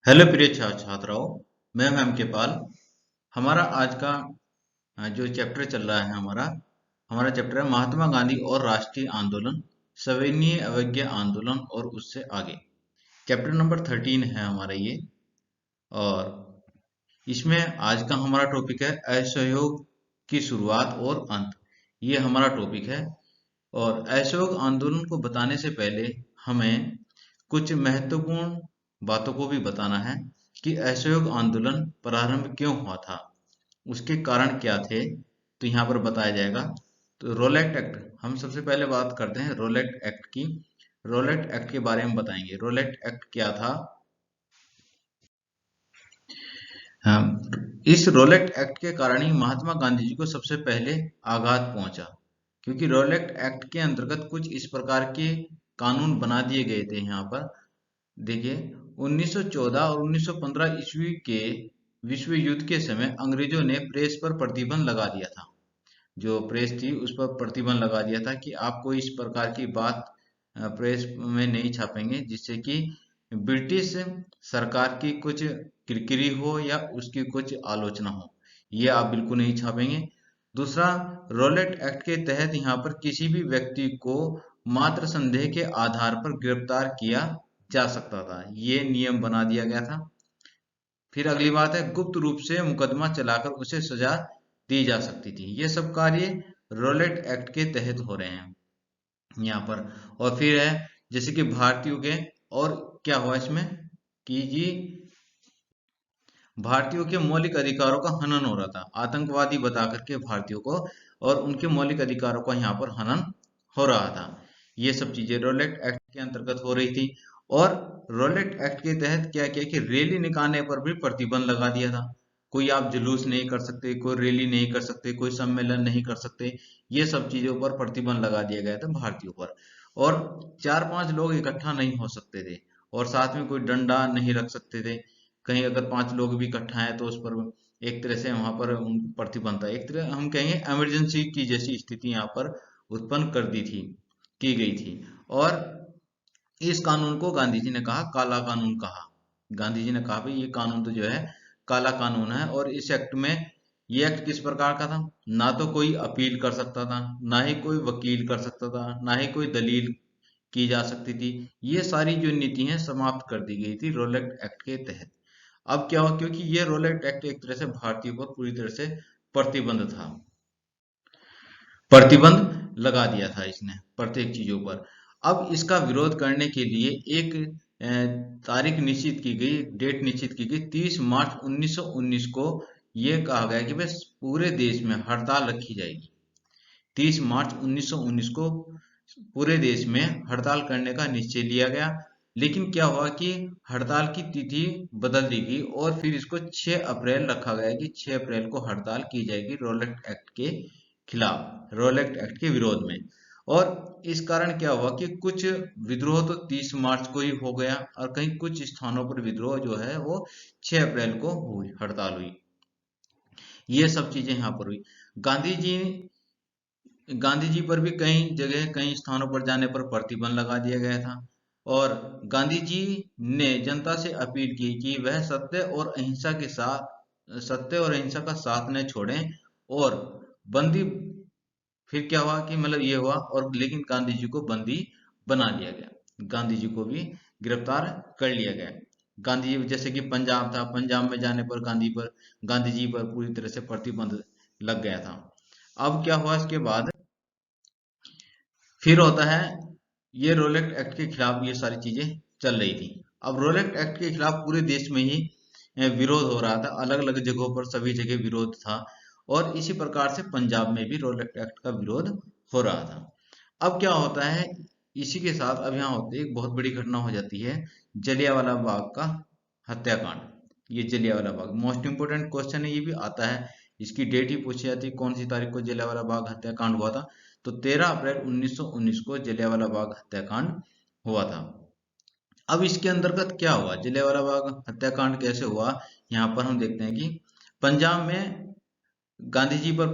Hello प्रिय छात्राओं। मैं एम के पाल। हमारा आज का जो चैप्टर चल रहा है हमारा चैप्टर है महात्मा गांधी और राष्ट्रीय आंदोलन, सविनय अवज्ञा आंदोलन और उससे आगे। चैप्टर नंबर 13 है हमारा ये। और इसमें आज का हमारा टॉपिक है असहयोग की शुरुआत और अंत। ये हमारा टॉपिक है। और असहयोग आंदोलन को बताने से पहले हमें कुछ महत्वपूर्ण बातों को भी बताना है कि असहयोग आंदोलन प्रारंभ क्यों हुआ था, उसके कारण क्या थे। तो यहाँ पर बताया जाएगा। तो रोलेट एक्ट, हम सबसे पहले बात करते हैं रोलेट एक्ट की। रोलेट एक्ट के बारे में बताएंगे। रोलेट एक्ट क्या था? हाँ, इस रोलेट एक्ट के कारण ही महात्मा गांधी जी को सबसे पहले आघात पहुंचा, क्योंकि रोलेट एक्ट के अंतर्गत कुछ इस प्रकार के कानून बना दिए गए थे। यहाँ पर देखिए, 1914 और 1915 ईस्वी के विश्व युद्ध के समय अंग्रेजों ने प्रेस पर प्रतिबंध लगा दिया था। जो प्रेस थी उस पर प्रतिबंध लगा दिया था कि आप कोई इस प्रकार की बात प्रेस में नहीं छापेंगे जिससे कि ब्रिटिश सरकार की कुछ किरकिरी हो या उसकी कुछ आलोचना हो। ये आप बिल्कुल नहीं छापेंगे। दूसरा, रोलेट एक्ट के तहत यहाँ पर किसी भी व्यक्ति को मात्र संदेह के आधार पर गिरफ्तार किया जा सकता था। ये नियम बना दिया गया था। फिर अगली बात है, गुप्त रूप से मुकदमा चलाकर उसे सजा दी जा सकती थी। ये सब कार्य रोलेट एक्ट के तहत हो रहे हैं यहाँ पर। और फिर है जैसे कि भारतीयों के, और क्या हुआ इसमें कि जी भारतीयों के मौलिक अधिकारों का हनन हो रहा था। आतंकवादी बता करके भारतीयों को और उनके मौलिक अधिकारों का यहाँ पर हनन हो रहा था। ये सब चीजें रोलेट एक्ट के अंतर्गत हो रही थी। और रोलेट एक्ट के तहत क्या किया कि रैली निकालने पर भी प्रतिबंध लगा दिया था। कोई आप जुलूस नहीं कर सकते, कोई रैली नहीं कर सकते, कोई सम्मेलन नहीं कर सकते। ये सब चीजों पर प्रतिबंध लगा दिया गया था भारतीयों पर। और 4-5 लोग इकट्ठा नहीं हो सकते थे। और साथ में कोई डंडा नहीं रख सकते थे। कहीं अगर 5 लोग भी इकट्ठा हैं तो उस पर एक तरह से वहां पर प्रतिबंध था। एक तरह हम कहेंगे इमरजेंसी की जैसी स्थिति यहाँ पर उत्पन्न कर दी थी, की गई थी। और इस कानून को गांधी जी ने कहा काला कानून कहा। गांधी जी ने कहा भाई ये कानून तो जो है काला कानून है। और इस एक्ट में, ये एक्ट किस प्रकार का था? ना तो कोई अपील कर सकता था, ना ही कोई वकील कर सकता था, ना ही कोई दलील की जा सकती थी। ये सारी जो नीति हैं समाप्त कर दी गई थी रोलेट एक्ट के तहत। अब क्या हुआ, क्योंकि ये रोलेट एक्ट एक तरह से भारतीयों पर पूरी तरह से प्रतिबंध था, प्रतिबंध लगा दिया था इसने प्रत्येक चीजों पर। अब इसका विरोध करने के लिए एक तारीख निश्चित की गई, डेट निश्चित की गई। 30 मार्च 1919 को ये कहा गया कि बस पूरे देश में हड़ताल रखी जाएगी। 30 मार्च 1919 को पूरे देश में हड़ताल करने का निश्चय लिया गया। लेकिन क्या हुआ कि हड़ताल की तिथि बदल दी गई और फिर इसको 6 अप्रैल रखा गया कि 6 अप्रैल को हड़ताल की जाएगी रोलेट एक्ट के खिलाफ, रोलेट एक्ट के विरोध में। और इस कारण क्या हुआ कि कुछ विद्रोह तो 30 मार्च को ही हो गया और कहीं कुछ स्थानों पर विद्रोह जो है वो 6 अप्रैल को हुई, हड़ताल हुई। ये सब चीजें यहाँ पर हुई। गांधी जी गांधी जी पर भी कई जगह कई स्थानों पर जाने पर प्रतिबंध लगा दिया गया था। और गांधी जी ने जनता से अपील की कि वह सत्य और अहिंसा का साथ न छोड़ें। और बंदी, फिर क्या हुआ कि मतलब ये हुआ, और लेकिन गांधी जी को बंदी बना लिया गया। गांधी जी को भी गिरफ्तार कर लिया गया। गांधी जी जैसे कि पंजाब था, पंजाब में जाने पर गांधी जी पर पूरी तरह से प्रतिबंध लग गया था। अब क्या हुआ इसके बाद? फिर होता है, ये रोलेट एक्ट के खिलाफ ये सारी चीजें चल रही थी। अब रोलेट एक्ट के खिलाफ पूरे देश में ही विरोध हो रहा था, अलग अलग जगहों पर सभी जगह विरोध था। और इसी प्रकार से पंजाब में भी रोलेट एक्ट का विरोध हो रहा था। अब क्या होता है, इसी के साथ अब यहाँ होते एक बहुत बड़ी घटना हो जाती है, जलियांवाला बाग का हत्याकांड। ये Jallianwala Bagh most important question है, ये भी आता है। इसकी डेट ही पूछी जाती है, कौन सी तारीख को जलियांवाला बाग हत्याकांड हुआ था। तो 13 अप्रैल 1919 को जलियांवाला बाग हत्याकांड हुआ था। अब इसके अंतर्गत क्या हुआ, जलियांवाला बाग हत्याकांड कैसे हुआ, यहाँ पर हम देखते हैं कि पंजाब में गांधी जी पर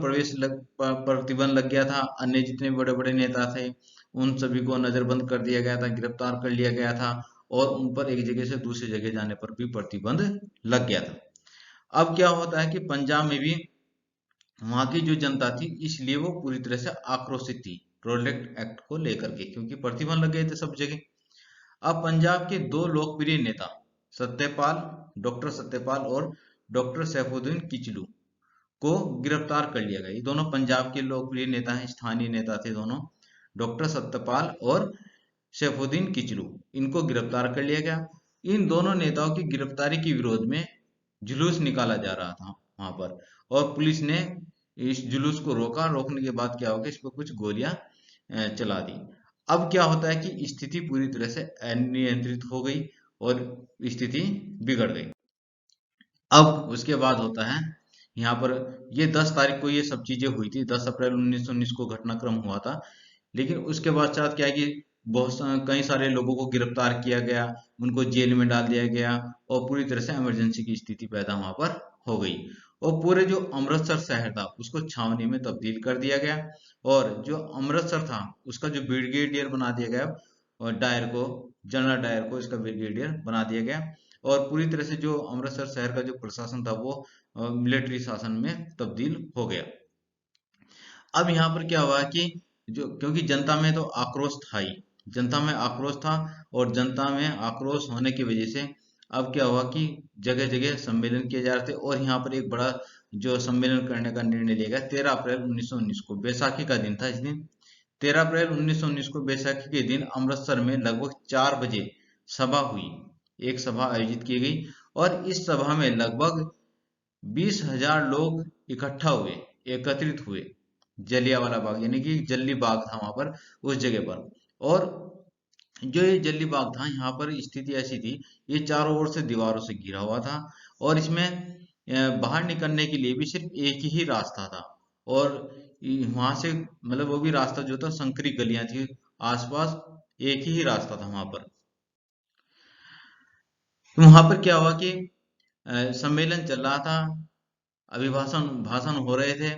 प्रतिबंध लग गया था। अन्य जितने बड़े बड़े नेता थे उन सभी को नजरबंद कर दिया गया था, गिरफ्तार कर लिया गया था। और उन पर एक जगह से दूसरी जगह जाने पर भी प्रतिबंध लग गया था। अब क्या होता है कि पंजाब में भी वहां की जो जनता थी, इसलिए वो पूरी तरह से आक्रोशित थी रोलेट एक्ट को लेकर के, क्योंकि प्रतिबंध लग गए थे सब जगह। अब पंजाब के दो लोकप्रिय नेता सत्यपाल डॉक्टर सत्यपाल और डॉक्टर सैफुद्दीन किचलू को गिरफ्तार कर लिया गया। ये दोनों पंजाब के लोकप्रिय नेता हैं, स्थानीय नेता थे दोनों, डॉक्टर सत्यपाल और सैफुद्दीन किचलू। इनको गिरफ्तार कर लिया गया। इन दोनों नेताओं की गिरफ्तारी के विरोध में जुलूस निकाला जा रहा था वहां पर, और पुलिस ने इस जुलूस को रोका। रोकने के बाद क्या हो गया, इस पर कुछ गोलियां चला दी। अब क्या होता है कि स्थिति पूरी तरह से अनियंत्रित हो गई और स्थिति बिगड़ गई। अब उसके बाद होता है यहाँ पर, ये 10 तारीख को ये सब चीजें हुई थी, 10 अप्रैल 1919 को घटनाक्रम हुआ था। लेकिन उसके पश्चात क्या है कि कई सारे लोगों को गिरफ्तार किया गया, उनको जेल में डाल दिया गया, और पूरी तरह से इमरजेंसी की स्थिति पैदा वहां पर हो गई। और पूरे जो अमृतसर शहर था उसको छावनी में तब्दील कर दिया गया, और जो अमृतसर था उसका जो ब्रिगेडियर बना दिया गया, और डायर को, जनरल डायर को इसका ब्रिगेडियर बना दिया गया। और पूरी तरह से जो अमृतसर शहर का जो प्रशासन था वो मिलिट्री शासन में तब्दील हो गया। अब यहाँ पर क्या हुआ कि जो, क्योंकि जनता में तो आक्रोश था ही, जनता में आक्रोश था, और जनता में आक्रोश होने की वजह से अब क्या हुआ कि जगह जगह सम्मेलन किए जा रहे थे। और यहाँ पर एक बड़ा जो सम्मेलन करने का निर्णय लिया गया 13 अप्रैल 1919 को, बैसाखी का दिन था इस दिन। 13 अप्रैल 1919 को बैसाखी के दिन अमृतसर में लगभग 4 बजे सभा हुई, एक सभा आयोजित की गई, और इस सभा में लगभग 20,000 लोग इकट्ठा हुए, एकत्रित हुए जलियांवाला बाग, यानी कि जल्ली बाग था वहां पर, उस जगह पर। और जो ये जल्ली बाग था, यहाँ पर स्थिति ऐसी थी, ये चारों ओर से दीवारों से घिरा हुआ था, और इसमें बाहर निकलने के लिए भी सिर्फ एक ही रास्ता था। और वहां से मतलब वो भी रास्ता जो था, संकरी गलियां थी आसपास, एक ही रास्ता था वहां पर। तो वहां पर क्या हुआ कि सम्मेलन चल रहा था, अभिभाषण भाषण हो रहे थे।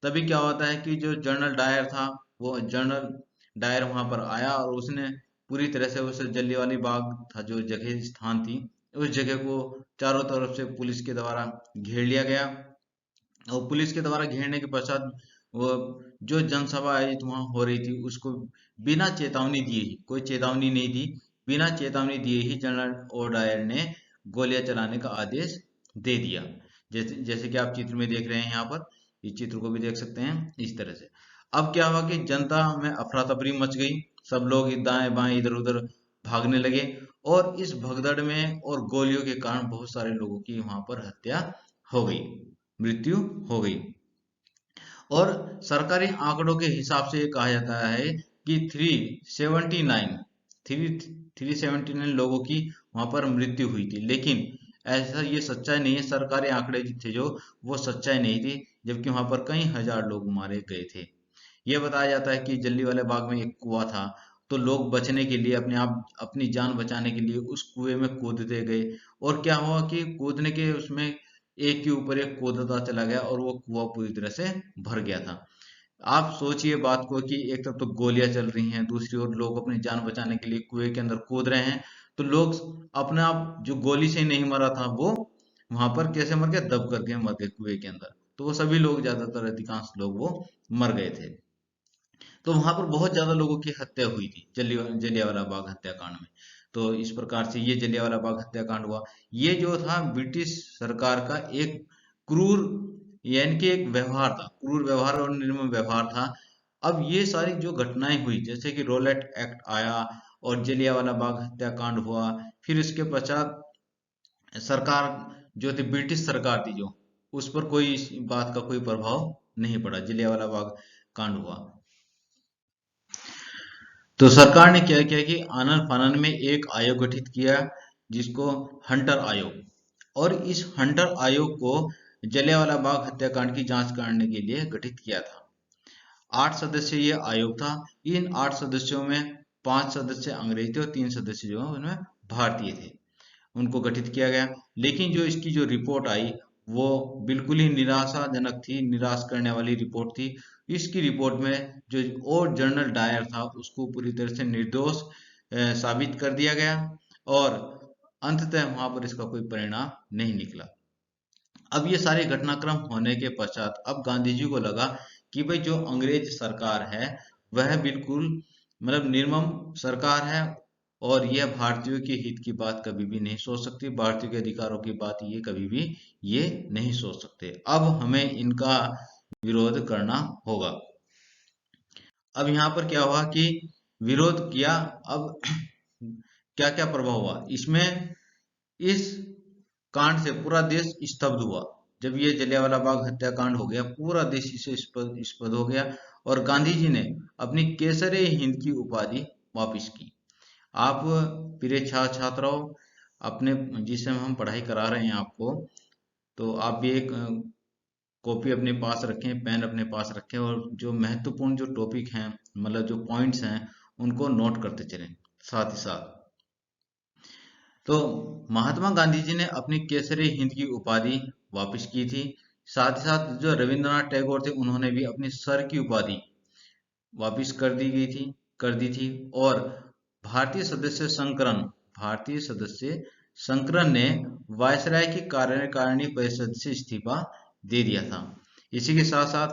तभी क्या होता है कि जो जनरल डायर था, वो जनरल डायर वहां पर आया, और उसने पूरी तरह से उस जलियांवाला बाग था जो जगह स्थान थी, उस जगह को चारों तरफ से पुलिस के द्वारा घेर लिया गया। और पुलिस के द्वारा घेरने के पश्चात वो जो जनसभा आयोजित वहां हो रही थी उसको बिना चेतावनी दिए ही, कोई चेतावनी नहीं दी, बिना चेतावनी दिए ही जनरल ओडायर ने गोलियां चलाने का आदेश दे दिया। जैसे जैसे कि आप चित्र में देख रहे हैं यहाँ पर, इस चित्र को भी देख सकते हैं इस तरह से। अब क्या हुआ कि जनता में अफरा तफरी मच गई, सब लोग दाएं बाएं इधर उधर भागने लगे, और इस भगदड़ में और गोलियों के कारण बहुत सारे लोगों की वहां पर हत्या हो गई, मृत्यु हो गई। और सरकारी आंकड़ों के हिसाब से ये कहा जाता है कि 379 लोगों की वहां पर मृत्यु हुई थी। लेकिन ऐसा ये सच्चाई नहीं है, सरकारी आंकड़े थे जो, वो सच्चाई नहीं थी, जबकि वहां पर कई हजार लोग मारे गए थे। ये बताया जाता है कि जल्लीवाला बाग में एक कुआं था, तो लोग बचने के लिए, अपने आप अपनी जान बचाने के लिए उस कुएं में कूदते गए, और क्या हुआ कि कूदने के उसमें एक के ऊपर एक कूदता चला गया, और वो कुआं पूरी तरह से भर गया था। आप सोचिए बात को कि एक तरफ तो गोलियां चल रही हैं, दूसरी ओर लोग अपनी जान बचाने के लिए कुएं के अंदर कूद रहे हैं। तो लोग अपने आप, जो गोली से नहीं मरा था वो वहां पर कैसे मर गया, दब करके मर गए कुएं के अंदर। तो वो सभी लोग, ज्यादातर अधिकांश लोग वो मर गए थे। तो वहां पर बहुत ज्यादा लोगों की हत्या हुई थी जलियांवाला बाग हत्याकांड में। तो इस प्रकार से ये जलियांवाला बाग हत्याकांड हुआ। ये जो था ब्रिटिश सरकार का एक क्रूर, यानी कि एक व्यवहार था, क्रूर व्यवहार और निर्मम व्यवहार था। अब ये सारी जो घटनाएं हुई, जैसे कि रोलेट एक्ट आया और जलियांवाला बाग हत्याकांड हुआ, फिर इसके पश्चात सरकार जो थी, ब्रिटिश सरकार थी जो, उस पर कोई इस बात का कोई प्रभाव नहीं पड़ा, जलियांवाला बाग कांड हुआ। तो सरकार ने क्या किया कि आनन फानन में एक आयोग गठित किया, जिसको हंटर आयोग, और इस हंटर आयोग को जलियांवाला बाग हत्याकांड की जांच करने के लिए गठित किया था। 8 सदस्य ये आयोग था। इन 8 सदस्यों में 5 सदस्य अंग्रेज थे और 3 सदस्य जो है उनमें भारतीय थे, उनको गठित किया गया। लेकिन जो इसकी जो रिपोर्ट आई वो बिल्कुल ही निराशाजनक थी, निराश करने वाली रिपोर्ट थी। इसकी रिपोर्ट में जो और जनरल डायर था उसको पूरी तरह से निर्दोष साबित कर दिया गया, और अंततः वहां पर इसका कोई परिणाम नहीं निकला। अब ये सारे घटनाक्रम होने के पश्चात अब गांधी जी को लगा कि भाई जो अंग्रेज सरकार है वह बिल्कुल मतलब निर्मम सरकार है और यह भारतीयों के हित की बात कभी भी नहीं सोच सकती, भारतीयों के अधिकारों की बात ये कभी भी ये नहीं सोच सकते। अब हमें इनका विरोध करना होगा। अब यहाँ पर क्या हुआ कि विरोध किया। अब क्या क्या प्रभाव हुआ इसमें, इस कांड से पूरा देश स्तब्ध हुआ। जब ये जलियांवाला बाग हत्याकांड हो गया पूरा देश इसे स्तब्ध हो गया और गांधी जी ने अपनी केसरे हिंद की उपाधि वापस की। आप प्रिय छात्राओं, अपने जिससे हम पढ़ाई करा रहे हैं आपको, तो आप भी एक कॉपी अपने पास रखें, पेन अपने पास रखें और जो महत्वपूर्ण जो टॉपिक हैं मतलब जो पॉइंट्स हैं उनको नोट करते चलें साथ ही साथ। तो महात्मा गांधी जी ने अपनी केसरी हिंद की उपाधि वापस की थी। साथ ही साथ जो रविंद्रनाथ टैगोर थे उन्होंने भी अपनी सर की उपाधि वापस कर दी थी। और भारतीय सदस्य संकरन ने वायसराय की कार्यकारिणी परिषद से इस्तीफा दे दिया था। इसी के साथ साथ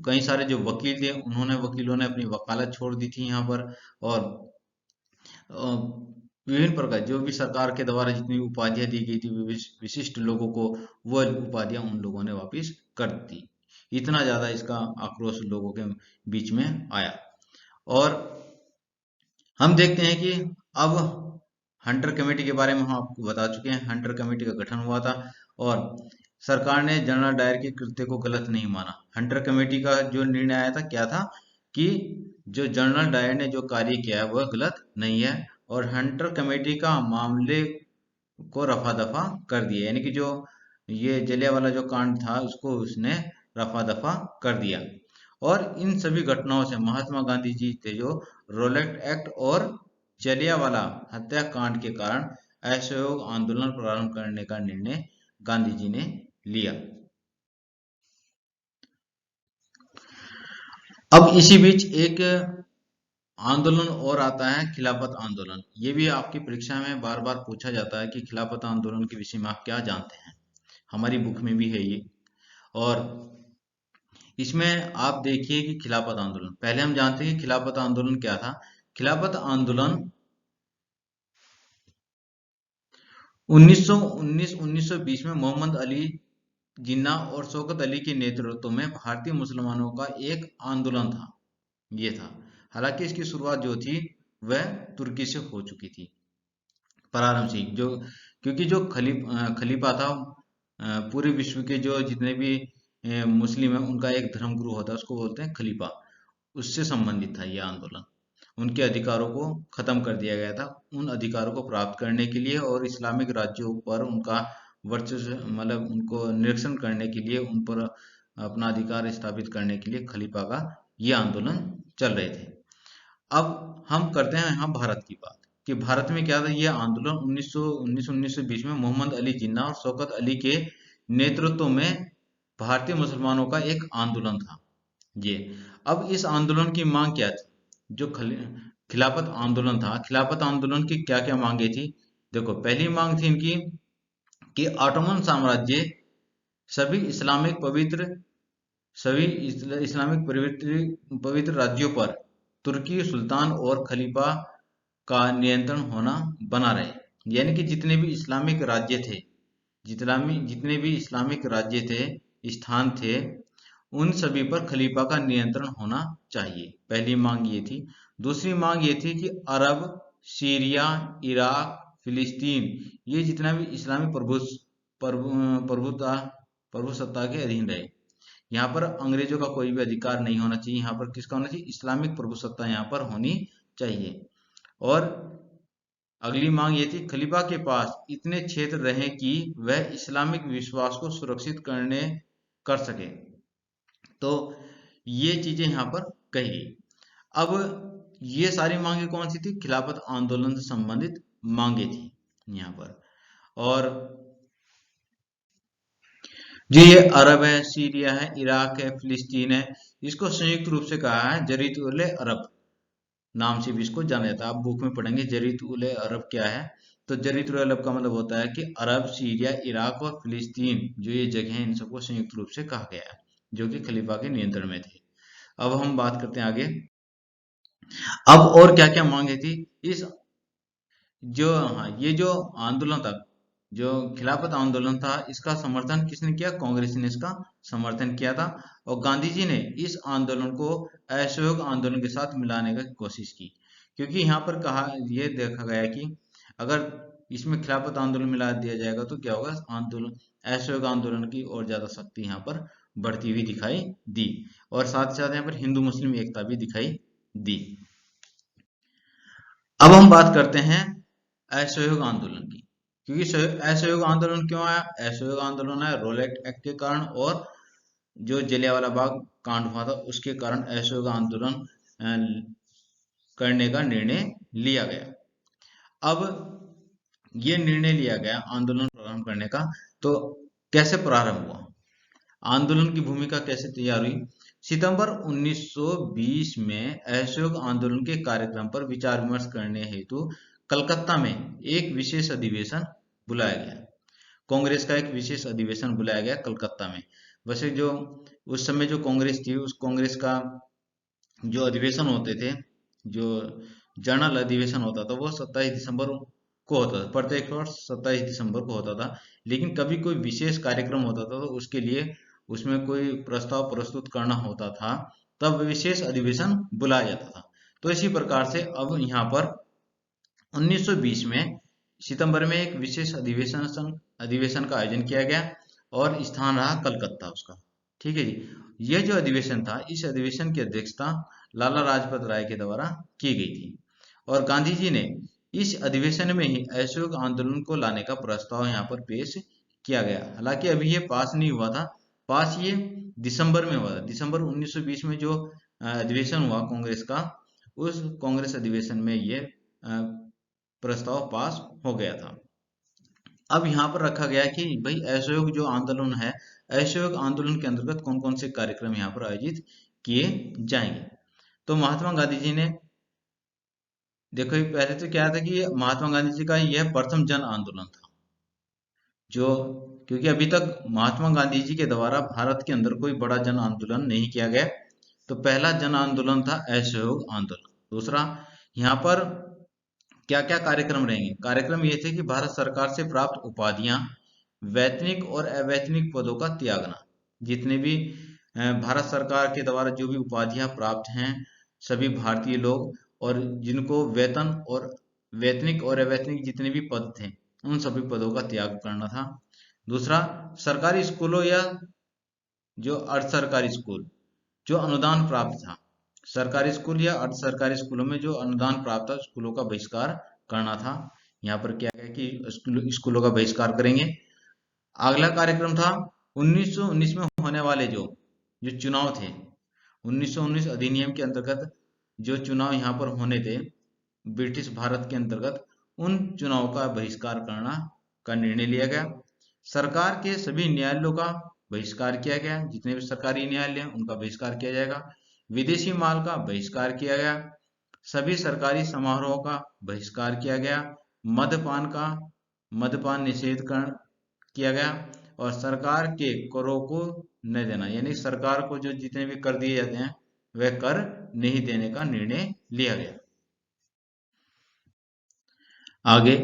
कई सारे जो वकील थे वकीलों ने अपनी वकालत छोड़ दी थी यहाँ पर। और विभिन्न प्रकार जो भी सरकार के द्वारा जितनी उपाधियां दी गई थी विशिष्ट लोगों को, वह उपाधियां उन लोगों ने वापस कर दी। इतना ज्यादा इसका आक्रोश लोगों के बीच में आया। और हम देखते हैं कि अब हंटर कमेटी के बारे में हम आपको बता चुके हैं। हंटर कमेटी का गठन हुआ था और सरकार ने जनरल डायर के कृत्य को गलत नहीं माना। हंटर कमेटी का जो निर्णय आया था क्या था कि जो जनरल डायर ने जो कार्य किया है वह गलत नहीं है और हंटर कमेटी का मामले को रफा दफा कर दिया, यानी कि जो ये जलियांवाला जो कांड था उसको उसने रफा दफा कर दिया। और इन सभी घटनाओं से महात्मा गांधी जी थे जो रोलेट एक्ट और जलियांवाला हत्याकांड के कारण असहयोग आंदोलन प्रारंभ करने का निर्णय गांधी जी ने लिया। अब इसी बीच एक आंदोलन और आता है, खिलाफत आंदोलन। ये भी आपकी परीक्षा में बार बार पूछा जाता है कि खिलाफत आंदोलन के विषय में आप क्या जानते हैं। हमारी बुक में भी है ये। और इसमें आप देखिए कि खिलाफत आंदोलन, पहले हम जानते हैं कि खिलाफत आंदोलन क्या था। खिलाफत आंदोलन 1919-1920 में मोहम्मद अली जिन्ना और शौकत अली के नेतृत्व में भारतीय मुसलमानों का एक आंदोलन था, ये था। हालांकि इसकी शुरुआत जो थी वह तुर्की से हो चुकी थी प्रारंभ से, जो क्योंकि जो खलीफा था पूरे विश्व के जो जितने भी मुस्लिम है उनका एक धर्म गुरु होता है, उसको बोलते हैं खलीफा। उससे संबंधित था यह आंदोलन। उनके अधिकारों को खत्म कर दिया गया था। उन अधिकारों को प्राप्त करने के लिए और इस्लामिक राज्यों पर उनका वर्चस्व मतलब उनको निरीक्षण करने के लिए, उन पर अपना अधिकार स्थापित करने के लिए खलीफा का ये आंदोलन चल रहे थे। अब हम करते हैं यहाँ भारत की बात कि भारत में क्या था। ये आंदोलन 1919-1920 में मोहम्मद अली जिन्ना और शौकत अली के नेतृत्व में भारतीय मुसलमानों का एक आंदोलन था ये। अब इस आंदोलन की मांग क्या थी? जो खिलाफत आंदोलन था, खिलाफत आंदोलन की क्या क्या मांगे थी? देखो, पहली मांग थी इनकी कि ऑटोमन साम्राज्य सभी इस्लामिक पवित्र राज्यों पर तुर्की सुल्तान और खलीफा का नियंत्रण होना बना रहे। यानी कि जितने भी इस्लामिक राज्य थे, जितने भी इस्लामिक राज्य थे, स्थान थे, उन सभी पर खलीफा का नियंत्रण होना चाहिए। पहली मांग ये थी। दूसरी मांग ये थी कि अरब, सीरिया, इराक, फिलिस्तीन, ये जितना भी इस्लामी प्रभुसत्ता के अधीन रहे। यहाँ पर अंग्रेजों का कोई भी अधिकार नहीं होना चाहिए। यहाँ पर किसका होना चाहिए? इस्लामिक प्रभुसत्ता यहाँ पर होनी चाहिए। और अगली मांग ये थी खलीफा के पास इतने क्षेत्र रहे कि वह इस्लामिक विश्वास को सुरक्षित कर सके। तो ये चीजें यहाँ पर कही गई। अब ये सारी मांगे कौन सी थी? खिलाफत आंदोलन से संबंधित मांगे थी यहाँ पर। और जो ये अरब है, सीरिया है, इराक है, फिलिस्तीन है, इसको संयुक्त रूप से कहा है जरीत उल अरब नाम से भी इसको जाना जाता है। आप बुक में पढ़ेंगे जरीत उल अरब क्या है। तो जजीरतुल अरब का मतलब होता है कि अरब, सीरिया, इराक और फिलिस्तीन जो ये जगह हैं इन सबको संयुक्त रूप से कहा गया है, जो कि खलीफा के नियंत्रण में थे। अब हम बात करते हैं आगे। अब और क्या क्या मांगे थी इस जो, हाँ, ये जो आंदोलन था, जो खिलाफत आंदोलन था, इसका समर्थन किसने किया? कांग्रेस ने इसका समर्थन किया था। और गांधी जी ने इस आंदोलन को असहयोग आंदोलन के साथ मिलाने की कोशिश की, क्योंकि यहाँ पर कहा, यह देखा गया कि अगर इसमें खिलाफत आंदोलन मिला दिया जाएगा तो क्या होगा, आंदोलन, असहयोग आंदोलन की और ज्यादा शक्ति यहाँ पर बढ़ती हुई दिखाई दी, और साथ ही साथ यहाँ पर हिंदू मुस्लिम एकता भी दिखाई दी। अब हम बात करते हैं असहयोग आंदोलन की, क्योंकि असहयोग आंदोलन क्यों आया? असहयोग आंदोलन आया रोलेट एक्ट के कारण, और जो जलियांवाला बाग कांड हुआ था उसके कारण असहयोग आंदोलन करने का निर्णय लिया गया। अब ये निर्णय लिया गया आंदोलन प्रारंभ करने का, तो कैसे प्रारंभ हुआ, आंदोलन की भूमिका कैसे तैयार हुई? सितंबर 1920 में असहयोग आंदोलन के कार्यक्रम पर विचार विमर्श करने हेतु कलकत्ता में एक विशेष अधिवेशन बुलाया गया। कांग्रेस का एक विशेष अधिवेशन बुलाया गया कलकत्ता में। वैसे जो उस समय जो कांग्रेस थी, उस कांग्रेस का जो अधिवेशन होते थे, जो जनरल अधिवेशन होता था, वो 27 दिसंबर को होता था, प्रत्येक वर्ष 27 दिसंबर को होता था। लेकिन कभी कोई विशेष कार्यक्रम होता था तो उसके लिए उसमें कोई प्रस्ताव प्रस्तुत करना होता था, तब विशेष अधिवेशन बुलाया जाता था। तो इसी प्रकार से अब यहाँ पर 1920 में सितंबर में एक विशेष अधिवेशन का आयोजन किया गया, और स्थान रहा कलकत्ता उसका। ठीक है जी। यह जो अधिवेशन था, इस अधिवेशन की अध्यक्षता लाला लाजपत राय के द्वारा की गई थी, और गांधी जी ने इस अधिवेशन में ही असहयोग आंदोलन को लाने का प्रस्ताव यहाँ पर पेश किया गया। हालांकि अभी ये पास नहीं हुआ था, पास ये दिसंबर में हुआ था। दिसंबर 1920 में जो अधिवेशन हुआ कांग्रेस का, उस कांग्रेस अधिवेशन में ये प्रस्ताव पास हो गया था। अब यहाँ पर रखा गया कि भाई असहयोग जो आंदोलन है, असहयोग आंदोलन के अंतर्गत कौन कौन से कार्यक्रम यहाँ पर आयोजित किए जाएंगे। तो महात्मा गांधी जी ने, देखो पहले तो क्या था कि महात्मा गांधी जी का यह प्रथम जन आंदोलन था, जो, क्योंकि अभी तक महात्मा गांधी जी के द्वारा भारत के अंदर कोई बड़ा जन आंदोलन नहीं किया गया, तो पहला जन आंदोलन था असहयोग आंदोलन। दूसरा, यहाँ पर क्या क्या कार्यक्रम रहेंगे? कार्यक्रम ये थे कि भारत सरकार से प्राप्त उपाधियां, वैतनिक और अवैतनिक पदों का त्यागना। जितने भी भारत सरकार के द्वारा जो भी उपाधियां प्राप्त हैं, सभी भारतीय लोग, और जिनको वेतन और वैतनिक और अवैतनिक जितने भी पद थे, उन सभी पदों का त्याग करना था। दूसरा, सरकारी स्कूलों या जो अर्ध सरकारी स्कूल जो अनुदान प्राप्त था, सरकारी स्कूल या अर्ध सरकारी स्कूलों में जो अनुदान प्राप्त था, स्कूलों का बहिष्कार करना था। यहाँ पर क्या है कि स्कूलों का बहिष्कार करेंगे। अगला कार्यक्रम था 1919 में होने वाले जो जो चुनाव थे, 1919 अधिनियम के अंतर्गत जो चुनाव यहाँ पर होने थे ब्रिटिश भारत के अंतर्गत, उन चुनाव का बहिष्कार करना का निर्णय लिया गया। सरकार के सभी न्यायालयों का बहिष्कार किया गया, जितने भी सरकारी न्यायालय हैं उनका बहिष्कार किया जाएगा। विदेशी माल का बहिष्कार किया गया। सभी सरकारी समारोहों का बहिष्कार किया गया। मद्यपान निषेध किया गया, और सरकार के करों को न देना, यानी सरकार को जो जितने भी कर दिए जाते हैं वह कर नहीं देने का निर्णय लिया गया। आगे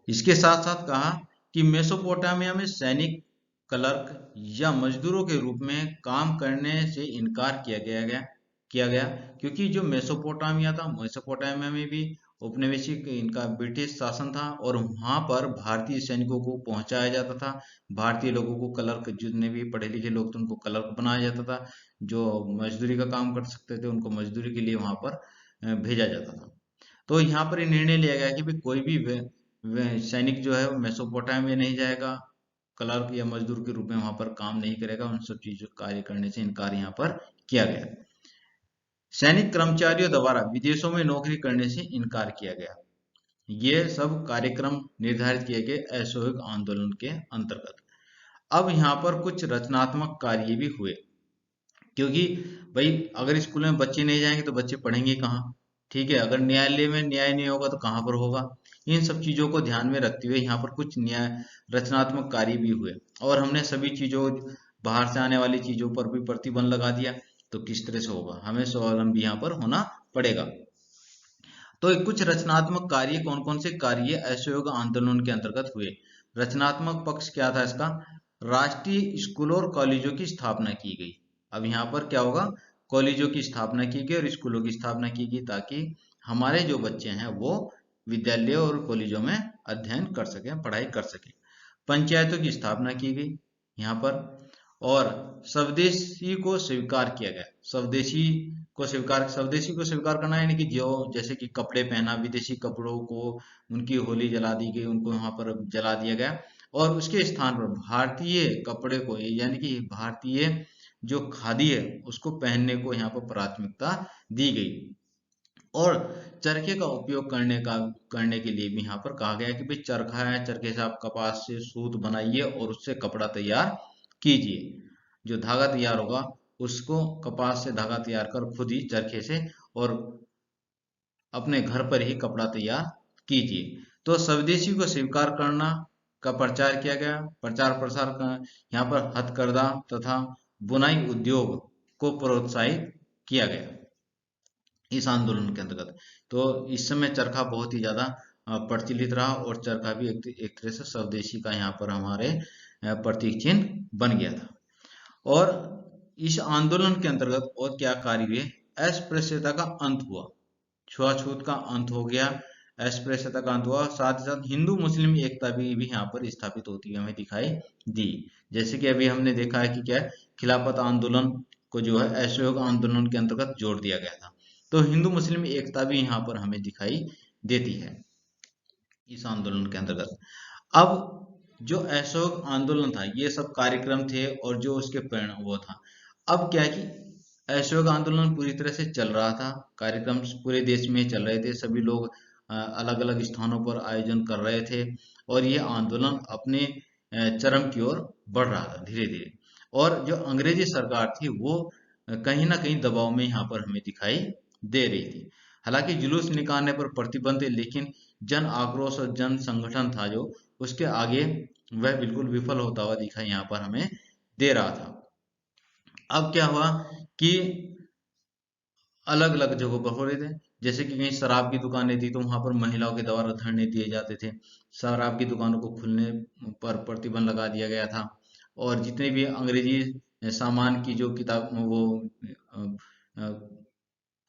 इसके साथ साथ कहा कि मेसोपोटामिया में सैनिक, क्लर्क या मजदूरों के रूप में काम करने से इनकार किया गया, क्योंकि जो मेसोपोटामिया था, मेसोपोटामिया में भी औपनिवेशिक इनका ब्रिटिश शासन था, और वहां पर भारतीय सैनिकों को पहुंचाया जाता था। भारतीय लोगों को क्लर्क, जितने भी पढ़े लिखे लोग थे उनको क्लर्क बनाया जाता था। जो मजदूरी का काम कर सकते थे उनको मजदूरी के लिए वहां पर भेजा जाता था। तो यहाँ पर ये निर्णय लिया गया कि भाई कोई भी सैनिक जो है वो मेसोपोटामिया में नहीं जाएगा, क्लर्क या मजदूर के रूप में वहां पर काम नहीं करेगा, उन सब चीजों कार्य करने से इनकार यहाँ पर किया गया। सैनिक कर्मचारियों द्वारा विदेशों में नौकरी करने से इनकार किया गया। ये सब कार्यक्रम निर्धारित किए गए असहयोग आंदोलन के अंतर्गत। अब यहाँ पर कुछ रचनात्मक कार्य भी हुए, क्योंकि भाई अगर स्कूल में बच्चे नहीं जाएंगे तो बच्चे पढ़ेंगे कहाँ? ठीक है, अगर न्यायालय में न्याय नहीं होगा तो कहाँ पर होगा? इन सब चीजों को ध्यान में रखते हुए यहाँ पर कुछ न्याय रचनात्मक कार्य भी हुए, और हमने सभी चीजों, बाहर से आने वाली चीजों पर भी प्रतिबंध लगा दिया। तो किस तरह से होगा, हमें स्वावलंबी यहाँ पर होना पड़ेगा। तो कुछ रचनात्मक कार्य, कौन कौन से कार्य असहयोग आंदोलन के अंतर्गत हुए। रचनात्मक पक्ष क्या था इसका, राष्ट्रीय स्कूलों और कॉलेजों की स्थापना की गई। अब यहाँ पर क्या होगा, कॉलेजों की स्थापना की गई और स्कूलों की स्थापना की गई, ताकि हमारे जो बच्चे हैं वो विद्यालय और कॉलेजों में अध्ययन कर सकें, पढ़ाई कर सकें। पंचायतों की स्थापना की गई यहाँ पर, और स्वदेशी को स्वीकार किया गया। स्वदेशी को स्वीकार करना यानी कि जो जैसे कि कपड़े पहना, विदेशी कपड़ों को, उनकी होली जला दी गई, उनको यहाँ पर जला दिया गया, और उसके स्थान पर भारतीय कपड़े को, यानी कि भारतीय जो खादी है उसको पहनने को यहाँ पर प्राथमिकता दी गई। और चरखे का उपयोग करने के लिए भी यहाँ पर कहा गया कि भाई चरखा है, चरखे से आप कपास से सूत बनाइए और उससे कपड़ा तैयार कीजिए। जो धागा तैयार होगा उसको कपास से धागा तैयार कर खुद ही चरखे से, और अपने घर पर ही कपड़ा तैयार कीजिए। तो स्वदेशी को स्वीकार करना का प्रचार किया गया। प्रचार प्रसार का यहाँ पर हथकरघा तथा बुनाई उद्योग को प्रोत्साहित किया गया इस आंदोलन के अंतर्गत। तो इस समय चरखा बहुत ही ज्यादा प्रचलित रहा, और चरखा भी एक तरह से स्वदेशी का यहाँ पर हमारे प्रतीक चिन्ह बन गया था। और इस आंदोलन के अंतर्गत और क्या कार्य हुए, अस्पृश्यता का अंत हुआ, छुआछूत का अंत हो गया, अस्पृश्यता का अंत हुआ। साथ ही साथ हिंदू मुस्लिम एकता भी यहाँ पर स्थापित होती हुई हमें दिखाई दी। जैसे कि अभी हमने देखा है कि क्या खिलाफत आंदोलन को जो है असहयोग आंदोलन के अंतर्गत जोड़ दिया गया था। तो हिंदू मुस्लिम एकता भी यहाँ पर हमें दिखाई देती है इस आंदोलन के अंतर्गत। अब जो असहयोग आंदोलन था, ये सब कार्यक्रम थे और जो उसके परिणाम वो था। अब क्या है कि असहयोग आंदोलन पूरी तरह से चल रहा था, कार्यक्रम पूरे देश में चल रहे थे, सभी लोग अलग अलग स्थानों पर आयोजन कर रहे थे, और ये आंदोलन अपने चरम की ओर बढ़ रहा था धीरे धीरे। और जो अंग्रेजी सरकार थी वो कहीं ना कहीं दबाव में यहाँ पर हमें दिखाई दे रही थी। हालांकि जुलूस निकालने पर प्रतिबंध थे, लेकिन जन आक्रोश और जन संगठन था जो, उसके आगे वह बिल्कुल विफल होता हुआ दिखाई यहाँ पर हमें दे रहा था। अब क्या हुआ कि अलग अलग जगहों पर हो रहे थे, जैसे कि कहीं शराब की दुकानें थी तो वहां पर महिलाओं के द्वारा धरने दिए जाते थे, शराब की दुकानों को खुलने पर प्रतिबंध लगा दिया गया था। और जितने भी अंग्रेजी सामान की जो किताब वो अ,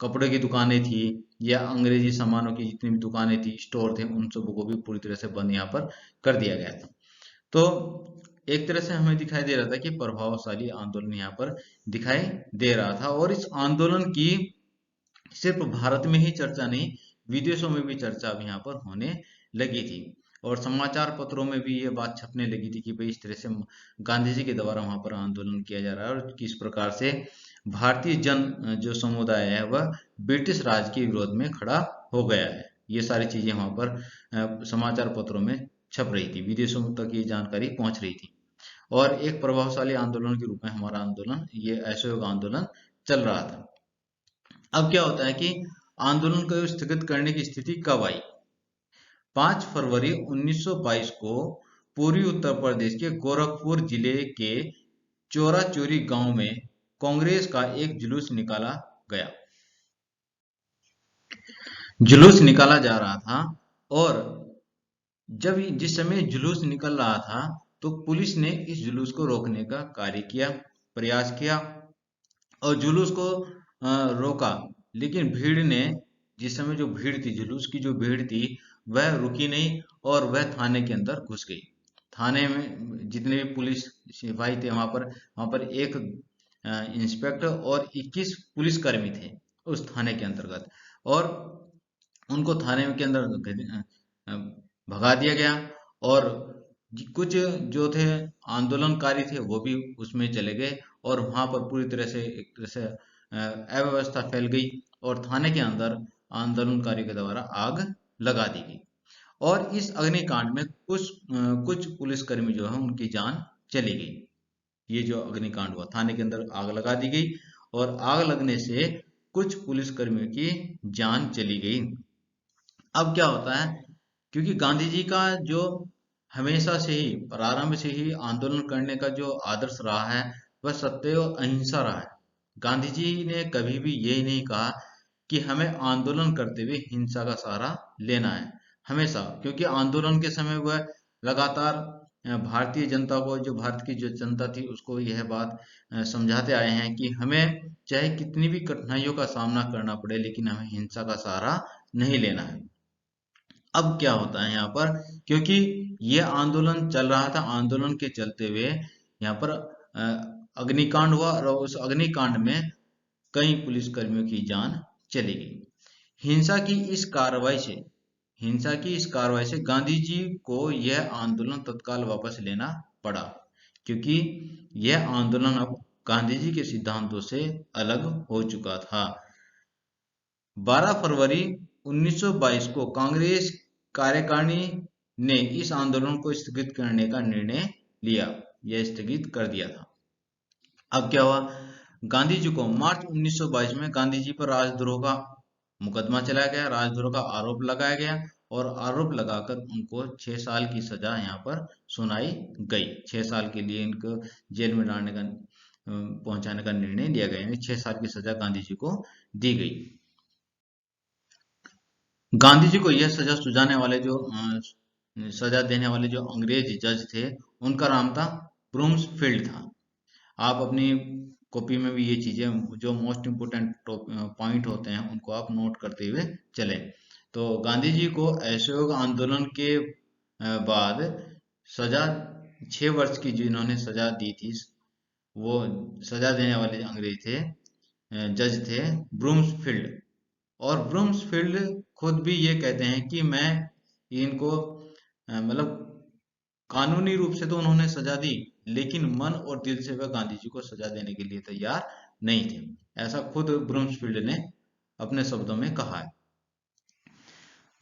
कपड़े की दुकानें थी, या अंग्रेजी सामानों की जितनी भी दुकानें थी, स्टोर थे, उन सबको भी पूरी तरह से बंद यहाँ पर कर दिया गया था। तो एक तरह से हमें दिखाई दे रहा था कि प्रभावशाली आंदोलन यहाँ पर दिखाई दे रहा था। और इस आंदोलन की सिर्फ भारत में ही चर्चा नहीं, विदेशों में भी चर्चा अब यहाँ पर होने लगी थी, और समाचार पत्रों में भी ये बात छपने लगी थी कि भाई इस तरह से गांधी जी के द्वारा वहां पर आंदोलन किया जा रहा है, और किस प्रकार से भारतीय जन जो समुदाय है वह ब्रिटिश राज के विरोध में खड़ा हो गया है। ये सारी चीजें वहां पर समाचार पत्रों में छप रही थी, विदेशों तक ये जानकारी पहुंच रही थी, और एक प्रभावशाली आंदोलन के रूप में हमारा आंदोलन, ये असहयोग आंदोलन चल रहा था। अब क्या होता है कि आंदोलन को स्थगित करने की स्थिति कब आई। 5 फरवरी 1922 को पूर्वी उत्तर प्रदेश के गोरखपुर जिले के चोरा चोरी गांव में कांग्रेस का एक जुलूस निकाला गया। जुलूस निकाला जा रहा था, और जब जिस समय जुलूस निकल रहा था तो पुलिस ने इस जुलूस को रोकने का कार्य किया, प्रयास किया, और जुलूस को रोका। लेकिन भीड़ ने, जिस समय जो भीड़ थी, जुलूस की जो भीड़ थी वह रुकी नहीं, और वह थाने के अंदर घुस गई। थाने में जितने भी पुलिस सिपाही थे वहां पर एक इंस्पेक्टर और 21 पुलिसकर्मी थे उस थाने के अंतर्गत, और उनको थाने के अंदर भगा दिया गया। और कुछ जो थे आंदोलनकारी थे वो भी उसमें चले गए, और वहां पर पूरी तरह से एक तरह से अव्यवस्था फैल गई, और थाने के अंदर आंदोलनकारियों के द्वारा आग लगा दी गई। और इस अग्निकांड में कुछ पुलिसकर्मी जो है उनकी जान चली गई। ये जो अग्निकांड हुआ, थाने के अंदर आग लगा दी गई, और आग लगने से कुछ पुलिसकर्मियों की जान चली गई। अब क्या होता है क्योंकि गांधी जी का जो हमेशा से ही प्रारंभ से ही आंदोलन करने का जो आदर्श रहा है वह सत्य और अहिंसा रहा है। गांधी जी ने कभी भी यही नहीं कहा कि हमें आंदोलन करते हुए हिंसा का सहारा लेना है। हमेशा, क्योंकि आंदोलन के समय वह लगातार भारतीय जनता को, जो भारत की जो जनता थी उसको यह बात समझाते आए हैं कि हमें चाहे कितनी भी कठिनाइयों का सामना करना पड़े लेकिन हमें हिंसा का सहारा नहीं लेना है। अब क्या होता है यहाँ पर, क्योंकि ये आंदोलन चल रहा था, आंदोलन के चलते हुए यहाँ पर अग्निकांड हुआ और उस अग्निकांड में कई पुलिसकर्मियों की जान चली गई। हिंसा की इस कार्रवाई से हिंसा की इस कार्रवाई से गांधी जी को यह आंदोलन तत्काल वापस लेना पड़ा, क्योंकि यह आंदोलन अब गांधी जी के सिद्धांतों से अलग हो चुका था। 12 फरवरी 1922 को कांग्रेस कार्यकारिणी ने इस आंदोलन को स्थगित करने का निर्णय लिया, यह स्थगित कर दिया था। अब क्या हुआ, गांधी जी को मार्च 1922 में गांधी जी पर राजद्रोह का मुकदमा चलाया गया, राजद्रोह का आरोप लगाया गया और आरोप लगाकर उनको 6 साल की सजा यहाँ पर सुनाई गई। 6 साल के लिए इनको जेल में डालने का पहुंचाने का निर्णय लिया गया, यानी 6 साल की सजा गांधी जी को दी गई। गांधी जी को यह सजा सुझाने वाले जो सजा देने वाले जो अंग्रेज जज थे, उनका नाम था ब्रूम्सफील्ड था। आप अपनी कॉपी में भी ये चीजें, जो मोस्ट इम्पोर्टेंट पॉइंट होते हैं, उनको आप नोट करते हुए चलें। तो गांधी जी को असहयोग आंदोलन के बाद सजा 6 वर्ष की जिन्होंने सजा दी थी, वो सजा देने वाले अंग्रेज थे, जज थे ब्रूम्सफील्ड। और ब्रूम्सफील्ड खुद भी ये कहते हैं कि मैं इनको मतलब कानूनी रूप से तो उन्होंने सजा दी, लेकिन मन और दिल से वह गांधी जी को सजा देने के लिए तैयार नहीं थे। ऐसा खुद ब्रूम्सफील्ड ने अपने शब्दों में कहा है।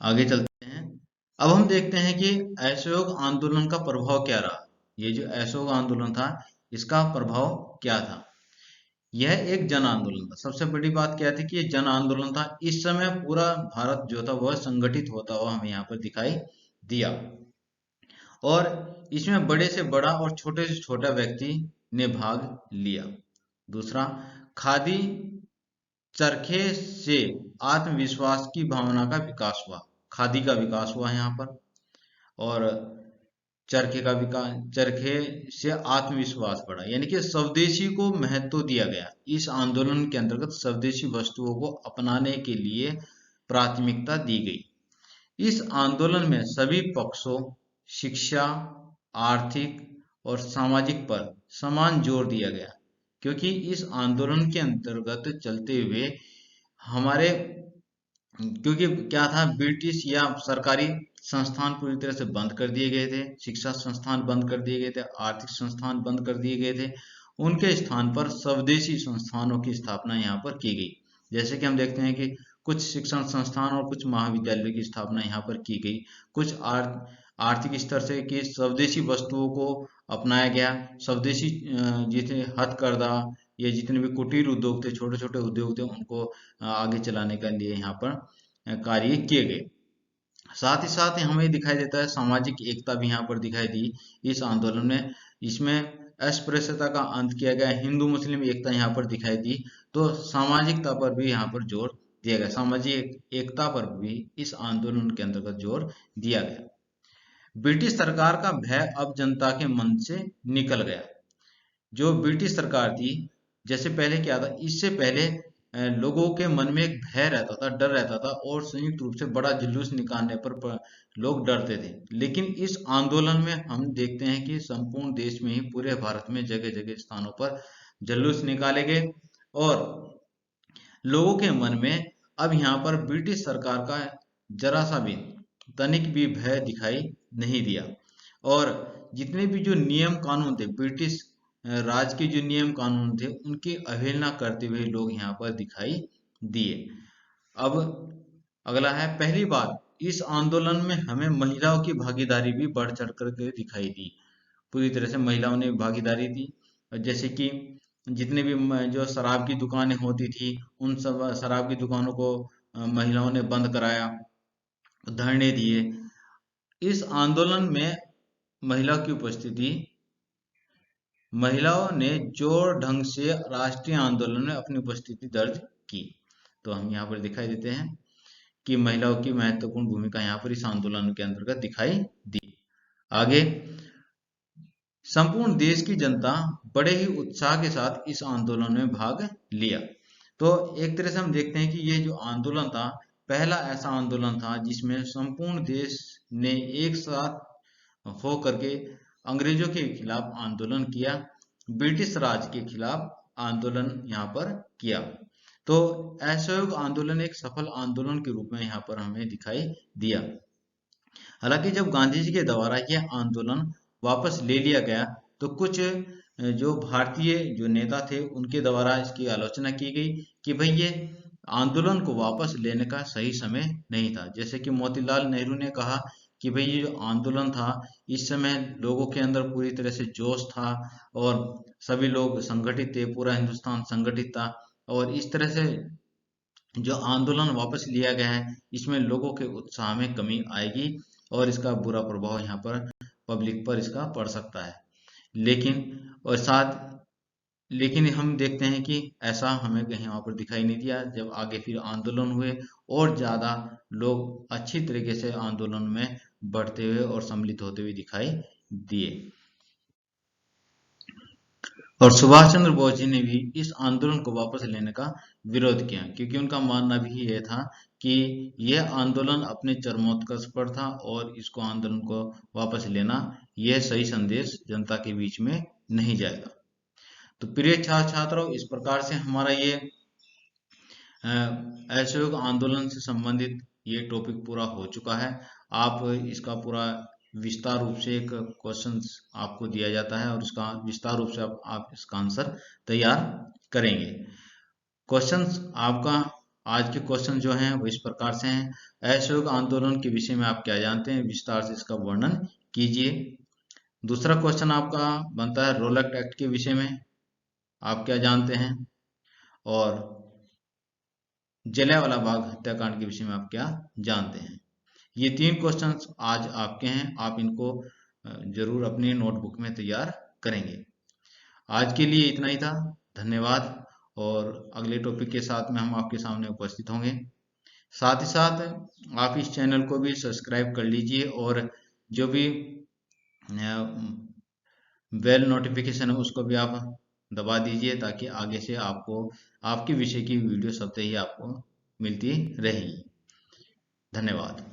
आगे चलते हैं। अब हम देखते हैं कि असहयोग आंदोलन का प्रभाव क्या रहा। ये जो असहयोग आंदोलन था, इसका प्रभाव क्या था। यह एक जन आंदोलन था। सबसे बड़ी बात क्या थी कि ये जन आंदोलन था। इस समय पूरा भारत जो था वह संगठित होता हुआ हमें यहाँ पर दिखाई दिया, और इसमें बड़े से बड़ा और छोटे से छोटा व्यक्ति ने भाग लिया। दूसरा, खादी चरखे से आत्मविश्वास की भावना का विकास हुआ। खादी का विकास हुआ यहाँ पर, और चरखे का विकास, चरखे से आत्मविश्वास बढ़ा, यानी कि स्वदेशी को महत्व दिया गया। इस आंदोलन के अंतर्गत स्वदेशी वस्तुओं को अपनाने के लिए प्राथमिकता दी गई। इस आंदोलन में सभी पक्षों, शिक्षा, आर्थिक और सामाजिक पर समान जोर दिया गया, क्योंकि इस आंदोलन के अंतर्गत चलते हुए हमारे, क्योंकि क्या था, ब्रिटिश या सरकारी संस्थान पूरी तरह से बंद कर दिए गए थे, शिक्षा संस्थान बंद कर दिए गए थे, आर्थिक संस्थान बंद कर दिए गए थे। उनके स्थान पर स्वदेशी संस्थानों की स्थापना यहाँ पर की गई। जैसे कि हम देखते हैं कि कुछ शिक्षण संस्थान और कुछ महाविद्यालयों की स्थापना यहाँ पर की गई। कुछ आर्थिक स्तर से कि स्वदेशी वस्तुओं को अपनाया गया। स्वदेशी जितने हथकरघा, ये जितने भी कुटीर उद्योग थे, छोटे छोटे उद्योग थे, उनको आगे चलाने के लिए यहाँ पर कार्य किए गए। साथ ही साथ हमें दिखाई देता है सामाजिक एकता भी यहाँ पर दिखाई दी इस आंदोलन में। इसमें अस्पृश्यता का अंत किया गया, हिंदू मुस्लिम एकता यहाँ पर दिखाई दी। तो सामाजिकता पर भी यहाँ पर जोर दिया गया, सामाजिक एकता पर भी इस आंदोलन के अंतर्गत जोर दिया गया। ब्रिटिश सरकार का भय अब जनता के मन से निकल गया। जो ब्रिटिश सरकार थी, जैसे पहले क्या था, इससे पहले लोगों के मन में एक भय रहता था, डर रहता था, और संयुक्त रूप से बड़ा जुलूस निकालने पर लोग डरते थे। लेकिन इस आंदोलन में हम देखते हैं कि संपूर्ण देश में ही, पूरे भारत में जगह जगह स्थानों पर जुलूस निकाले गए, और लोगों के मन में अब यहाँ पर ब्रिटिश सरकार का जरा सा भी, तनिक भी भय दिखाई नहीं दिया। और जितने भी जो नियम कानून थे, ब्रिटिश राज के जो नियम कानून थे, उनकी अवहेलना करते हुए लोग यहाँ पर दिखाई दिए। अब अगला है, पहली बार इस आंदोलन में हमें महिलाओं की भागीदारी भी बढ़ चढ़ कर के दिखाई दी। पूरी तरह से महिलाओं ने भागीदारी दी। जैसे कि जितने भी जो शराब की दुकानें होती थी, उन सब शराब की दुकानों को महिलाओं ने बंद कराया, धरने दिए। इस आंदोलन में महिलाओं की उपस्थिति, महिलाओं ने जोर ढंग से राष्ट्रीय आंदोलन में अपनी उपस्थिति दर्ज की। तो हम यहाँ पर दिखाई देते हैं कि महिलाओं की महत्वपूर्ण भूमिका यहाँ पर इस आंदोलन के अंतर्गत दिखाई दी। आगे, संपूर्ण देश की जनता बड़े ही उत्साह के साथ इस आंदोलन में भाग लिया। तो एक तरह से हम देखते हैं कि ये जो आंदोलन था, पहला ऐसा आंदोलन था जिसमें संपूर्ण देश ने एक साथ हो करके अंग्रेजों के खिलाफ आंदोलन किया, ब्रिटिश राज के खिलाफ आंदोलन यहाँ पर किया। तो असहयोग आंदोलन एक सफल आंदोलन के रूप में यहाँ पर हमें दिखाई दिया। हालांकि जब गांधी जी के द्वारा यह आंदोलन वापस ले लिया गया तो कुछ जो भारतीय जो नेता थे उनके द्वारा इसकी आलोचना की गई कि भाई ये आंदोलन को वापस लेने का सही समय नहीं था। जैसे कि मोतीलाल नेहरू ने कहा कि भाई ये जो आंदोलन था, इस समय लोगों के अंदर पूरी तरह से जोश था और सभी लोग संगठित थे, पूरा हिंदुस्तान संगठित था, और इस तरह से जो आंदोलन वापस लिया गया है इसमें लोगों के उत्साह में कमी आएगी और इसका बुरा प्रभाव यहाँ पर पब्लिक पर इसका पड़ सकता है। लेकिन हम देखते हैं कि ऐसा हमें कहीं वहां पर दिखाई नहीं दिया। जब आगे फिर आंदोलन हुए और ज्यादा लोग अच्छी तरीके से आंदोलन में बढ़ते हुए और सम्मिलित होते हुए दिखाई दिए। और सुभाष चंद्र बोस जी ने भी इस आंदोलन को वापस लेने का विरोध किया, क्योंकि उनका मानना भी यह था कि यह आंदोलन अपने चरमोत्कर्ष पर था और इसको आंदोलन को वापस लेना यह सही संदेश जनता के बीच में नहीं जाएगा। तो प्रिय छात्र छात्राओं, इस प्रकार से हमारा ये असहयोग आंदोलन से संबंधित ये टॉपिक पूरा हो चुका है। आप इसका पूरा विस्तार रूप से एक क्वेश्चन आपको दिया जाता है और उसका विस्तार रूप से आप इसका आंसर तैयार करेंगे। क्वेश्चंस आपका आज के क्वेश्चन जो हैं वो इस प्रकार से हैं। असहयोग आंदोलन के विषय में आप क्या जानते हैं, विस्तार से इसका वर्णन कीजिए। दूसरा क्वेश्चन आपका बनता है रोलक एक्ट के विषय में आप क्या जानते हैं, और जलियांवाला बाग हत्याकांड के विषय में आप क्या जानते हैं। ये 3 क्वेश्चंस आज आपके हैं, आप इनको जरूर अपनी नोटबुक में तैयार करेंगे। आज के लिए इतना ही था, धन्यवाद। और अगले टॉपिक के साथ में हम आपके सामने उपस्थित होंगे। साथ ही साथ आप इस चैनल को भी सब्सक्राइब कर लीजिए और जो भी बेल नोटिफिकेशन है उसको भी आप दबा दीजिए, ताकि आगे से आपको आपके विषय की वीडियो सबसे ही आपको मिलती रहेगी। धन्यवाद।